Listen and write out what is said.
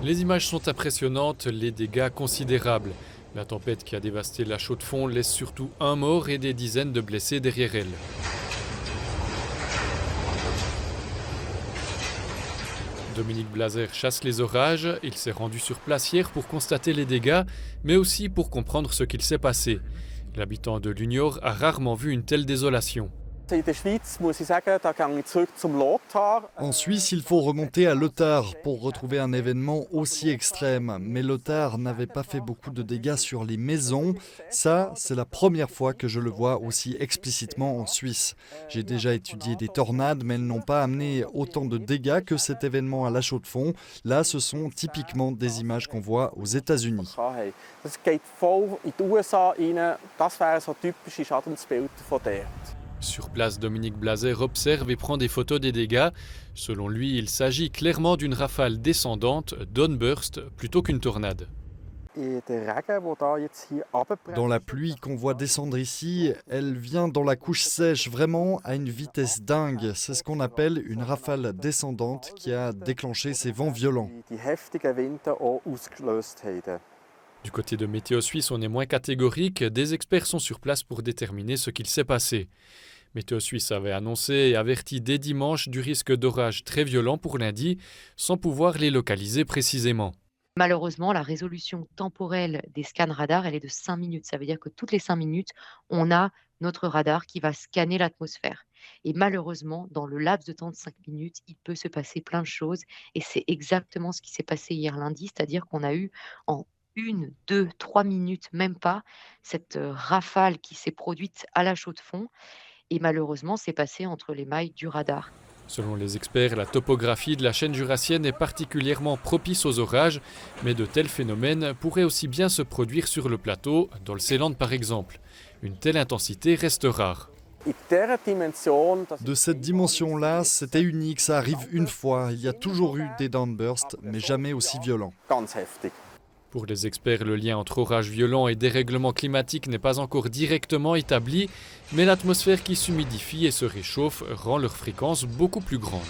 Les images sont impressionnantes, les dégâts considérables. La tempête qui a dévasté la Chaux-de-Fonds laisse surtout un mort et des dizaines de blessés derrière elle. Dominique Blaser chasse les orages, il s'est rendu sur place hier pour constater les dégâts, mais aussi pour comprendre ce qu'il s'est passé. L'habitant de Lunior a rarement vu une telle désolation. En Suisse, il faut remonter à Lothar pour retrouver un événement aussi extrême. Mais Lothar n'avait pas fait beaucoup de dégâts sur les maisons. Ça, c'est la première fois que je le vois aussi explicitement en Suisse. J'ai déjà étudié des tornades, mais elles n'ont pas amené autant de dégâts que cet événement à la Chaux-de-Fonds. Là, ce sont typiquement des images qu'on voit aux États-Unis. Sur place, Dominique Blaser observe et prend des photos des dégâts. Selon lui, il s'agit clairement d'une rafale descendante, downburst, plutôt qu'une tornade. Dans la pluie qu'on voit descendre ici, elle vient dans la couche sèche vraiment à une vitesse dingue. C'est ce qu'on appelle une rafale descendante qui a déclenché ces vents violents. Du côté de Météo Suisse, on est moins catégorique. Des experts sont sur place pour déterminer ce qu'il s'est passé. Météo Suisse avait annoncé et averti dès dimanche du risque d'orages très violents pour lundi, sans pouvoir les localiser précisément. Malheureusement, la résolution temporelle des scans radars, elle est de 5 minutes. Ça veut dire que toutes les 5 minutes, on a notre radar qui va scanner l'atmosphère. Et malheureusement, dans le laps de temps de 5 minutes, il peut se passer plein de choses. Et c'est exactement ce qui s'est passé hier lundi, c'est-à-dire qu'on a eu en 1, 2, 3 minutes, même pas, cette rafale qui s'est produite à la Chaux-de-Fonds. Et malheureusement, c'est passé entre les mailles du radar. Selon les experts, la topographie de la chaîne jurassienne est particulièrement propice aux orages, mais de tels phénomènes pourraient aussi bien se produire sur le plateau, dans le Seeland par exemple. Une telle intensité reste rare. De cette dimension-là, c'était unique, ça arrive une fois. Il y a toujours eu des downbursts, mais jamais aussi violents. Pour les experts, le lien entre orages violents et dérèglement climatique n'est pas encore directement établi, mais l'atmosphère qui s'humidifie et se réchauffe rend leur fréquence beaucoup plus grande.